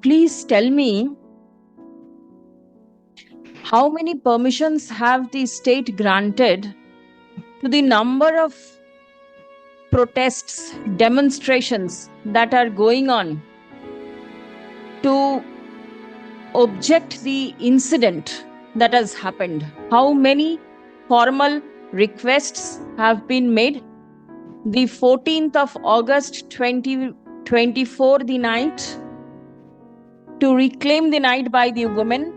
Please tell me, how many permissions have the state granted to the number of protests, demonstrations that are going on to object the incident that has happened? How many formal requests have been made? The 14th of August 2024, the night, to reclaim the night by the women,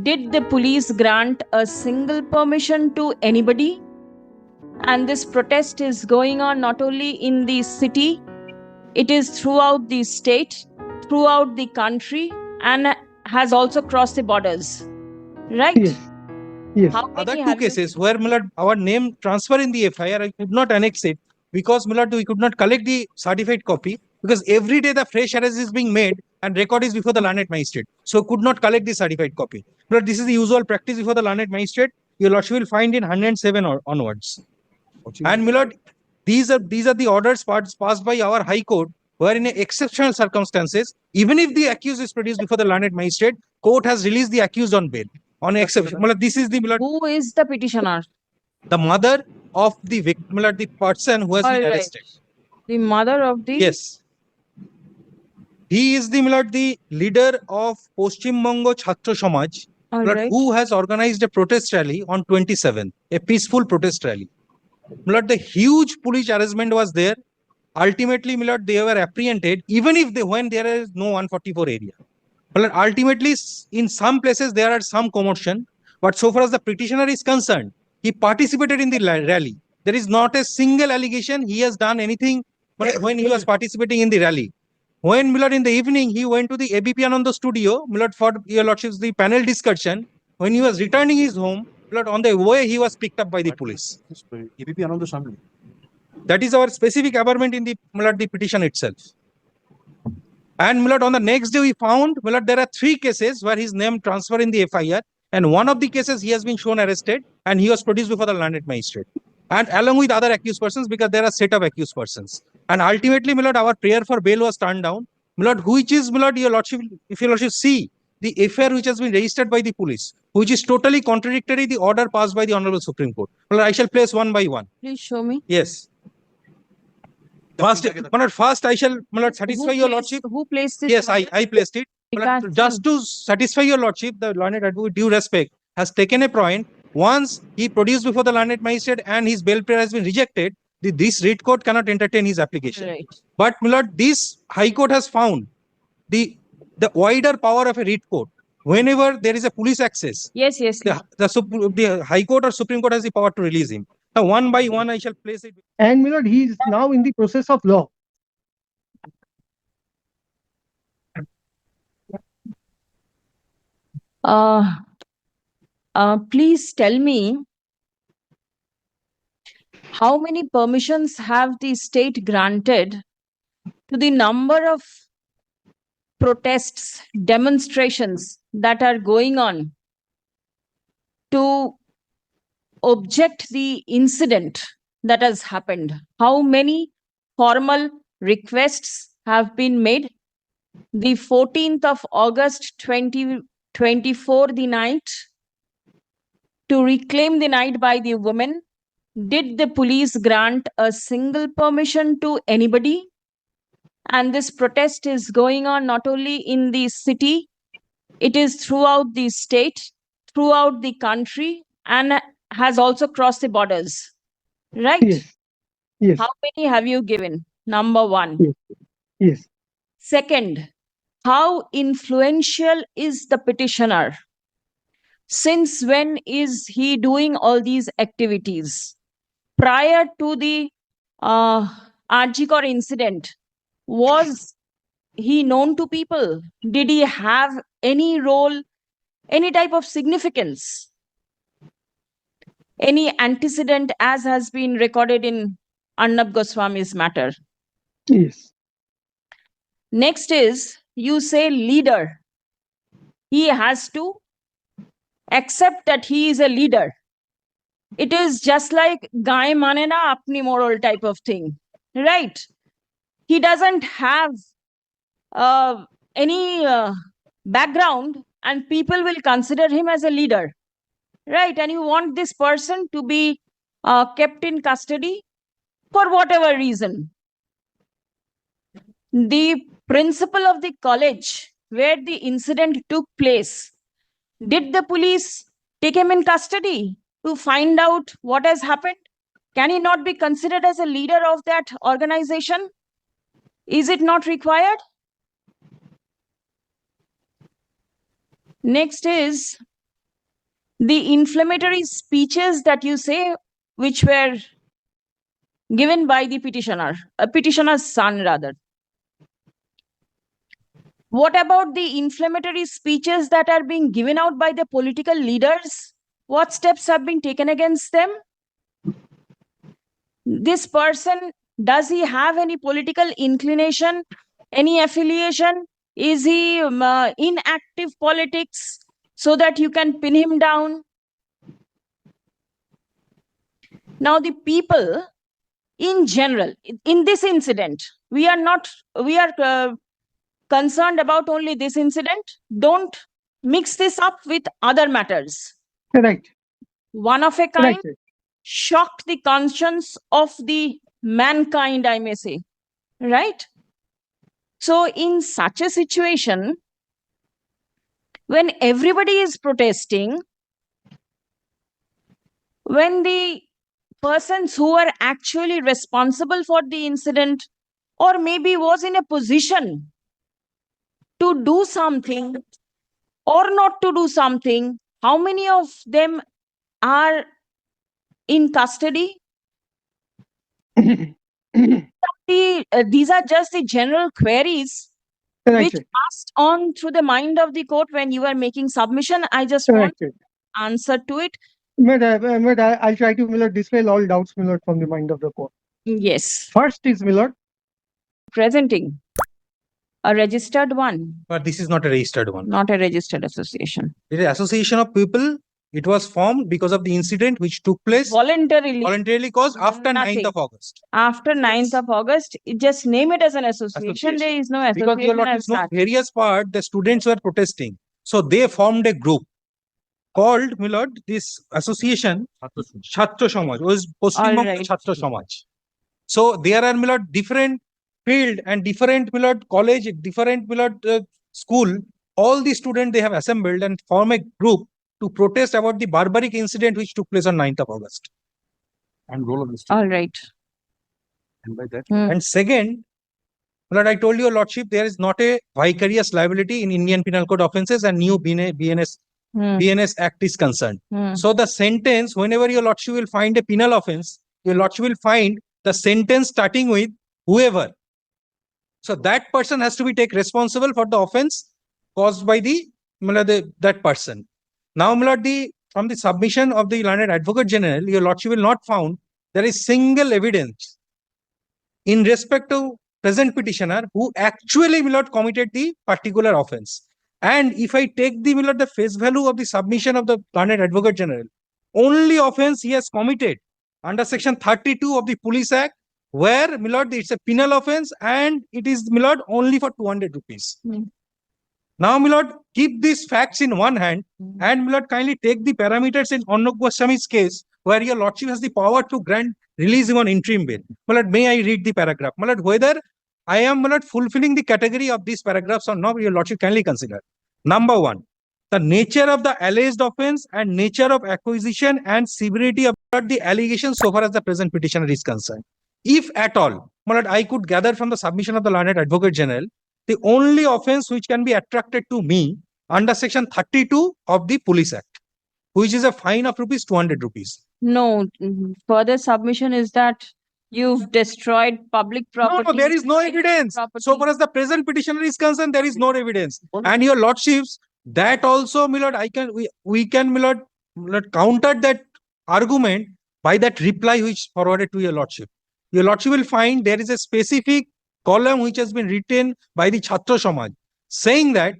did the police grant a single permission to anybody? And this protest is going on not only in the city, it is throughout the state, throughout the country, and has also crossed the borders. Right? Yes. Yes. How Other many two have you- cases where our name transfer in the FIR, I could not annex it because we could not collect the certified copy because every day the fresh arrest is being made and record is before the learned magistrate. So could not collect the certified copy. But this is the usual practice before the learned magistrate. Your lordship will find in 107 onwards. And these are the orders passed by our High Court, where in exceptional circumstances, even if the accused is produced before the learned magistrate, court has released the accused on bail. On exception, this is Who is the petitioner? the mother of the victim, the person who has been Alright. arrested. The mother of the. Yes. He is the leader of Poschim Bongo Chhatra Samaj, Alright. who has organized a protest rally on 27, a peaceful protest rally. The huge police harassment was there. Ultimately, they were apprehended, even if when there is no 144 area. Ultimately, in some places there are some commotion, but so far as the petitioner is concerned, he participated in the rally. There is not a single allegation he has done anything when he was participating in the rally. When in the evening he went to the ABP Ananda studio, for your lordship's the panel discussion. When he was returning his home, on the way he was picked up by the police. ABP Ananda Shamli. That is our specific aberrament in the petition itself. And on the next day we found there are 3 cases where his name transferred in the FIR, and one of the cases he has been shown arrested and he was produced before the learned magistrate, and along with other accused persons, because there are set of accused persons. And ultimately, our prayer for bail was turned down. Which is your lordship, if your lordship see the FIR which has been registered by the police, which is totally contradictory the order passed by the Honorable Supreme Court. I shall place one by one. Please show me. Yes. First, I shall satisfy your lordship. Who placed this? Yes, I placed it. Because- Just to satisfy your lordship, the learned advocate, due respect, has taken a point. Once he produced before the learned magistrate and his bail prayer has been rejected, this writ court cannot entertain his application. Right. But this High Court has found the wider power of a writ court. Whenever there is a police access, Yes. the High Court or Supreme Court has the power to release him. Now, one by one, I shall place it. And my lord, he is now in the process of law. Please tell me, how many permissions have the state granted to the number of protests, demonstrations that are going on to object the incident that has happened? How many formal requests have been made? The 14th of August 2024, the night, to reclaim the night by the women, did the police grant a single permission to anybody? And this protest is going on not only in the city, it is throughout the state, throughout the country, and has also crossed the borders. Right? Yes. Yes. How many have you given? Number one. Yes. Second, how influential is the petitioner? Since when is he doing all these activities? Prior to the rgkar incident, was he known to people? Did he have any role, any type of significance? Any antecedent as has been recorded in Arnab Goswami's matter? Yes. Next is, you say leader. He has to accept that he is a leader. It is just like Gaye Mane Na Apni Moral type of thing, right? He doesn't have any background, and people will consider him as a leader, right? And you want this person to be kept in custody for whatever reason. The principal of the college where the incident took place, did the police take him in custody to find out what has happened? Can he not be considered as a leader of that organization? Is it not required? Next is the inflammatory speeches that you say, which were given by the petitioner, a petitioner's son rather. What about the inflammatory speeches that are being given out by the political leaders? What steps have been taken against them? This person, does he have any political inclination, any affiliation? Is he in active politics so that you can pin him down? Now, the people in general, in this incident, we are concerned about only this incident. Don't mix this up with other matters. Correct. One of a kind, Correct. shocked the conscience of the mankind, I may say, right? So in such a situation, when everybody is protesting, when the persons who are actually responsible for the incident, or maybe was in a position to do something or not to do something, how many of them are in custody? These are just the general queries which Correct. passed on through the mind of the court when you were making submission. I just want Correct. answer to it. I'll try to dispel all doubts from the mind of the court. Yes, First is presenting a registered one, But this is not a registered one. not a registered association. It is an association of people. It was formed because of the incident which took place voluntarily caused after Nothing. 9th of August. After 9th of August, just name it as an association. Association. There is no Because you association know, as such. various part, the students were protesting. So they formed a group called, Milord, this association, Chhatra Samaj, was Paschim Banga Alright. Chhatra Samaj. So there are, Milord, different field and different, Milord, college, different, Milord, school. All the students, they have assembled and form a group to protest about the barbaric incident which took place on 9th of August. And role of the state. All right. And by that, And second, Milord, I told your lordship, there is not a vicarious liability in Indian Penal Code offences and new BNS Act is concerned. So the sentence, whenever your lordship will find a penal offence, your lordship will find the sentence starting with whoever. So that person has to be take responsible for the offence caused by that person. Now, Milord, from the submission of the learned Advocate General, your lordship will not found there is single evidence in respect to present petitioner who actually, Milord, committed the particular offence. And if I take the, Milord, the face value of the submission of the learned Advocate General, only offence he has committed under section 32 of the Police Act, where, Milord, it's a penal offence and it is, Milord, only for 200 rupees. Now, Milord, keep these facts in one hand and, Milord, kindly take the parameters in Arnab Goswami's case, where your lordship has the power to grant release him on interim bail. Milord, may I read the paragraph? Milord, whether I am, Milord, fulfilling the category of these paragraphs or not, your lordship kindly consider. Number one, the nature of the alleged offence and nature of acquisition and severity of the allegations so far as the present petitioner is concerned. If at all, Milord, I could gather from the submission of the learned Advocate General, the only offence which can be attracted to me under section 32 of the Police Act, which is a fine of ₹200. No, further submission is that you've destroyed public property. No, there is no evidence. property. So far as the present petitioner is concerned, there is no evidence. And your lordships, that also, Milord, we can, Milord, counter that argument by that reply which forwarded to your lordship. Your lordship will find there is a specific column which has been written by the Chhatra Samaj, saying that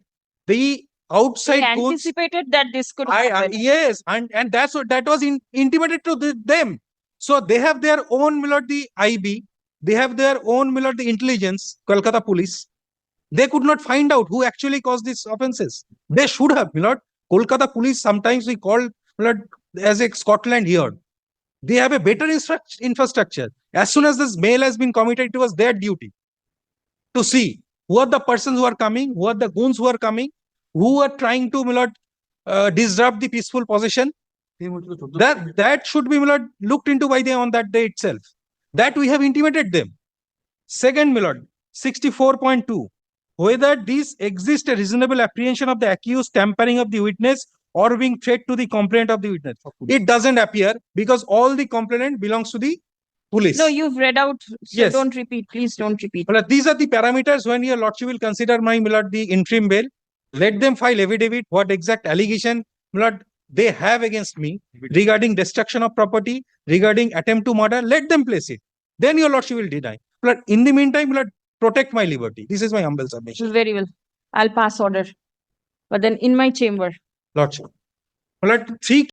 the outside They goods. anticipated that this could happen. Yes, and that was intimated to them. So they have their own, Milord, the IB, they have their own, Milord, the intelligence, Kolkata police. They could not find out who actually caused these offences. They should have, my lord. Kolkata police, sometimes we call, my lord, as a Scotland here. They have a better infrastructure. As soon as this mail has been committed, it was their duty to see who are the persons who are coming, who are the goons who are coming, who are trying to, my lord, disrupt the peaceful possession. That should be, my lord, looked into by them on that day itself. That we have intimated them. Second, my lord, 64.2. Whether these exist a reasonable apprehension of the accused tampering of the witness or being threat to the complaint of the witness. It doesn't appear because all the complainant belongs to the police. No, you've read out. So Yes. don't repeat. Please don't repeat. Well, these are the parameters when your lordship will consider my lord the interim bail. Let them file affidavit what exact allegation my lord they have against me regarding destruction of property, regarding attempt to murder. Let them place it. Then your lordship will deny. But in the meantime, my lord, protect my liberty. This is my humble submission. Very well. I'll pass order. But then in my chamber. Lordship. My lord, 3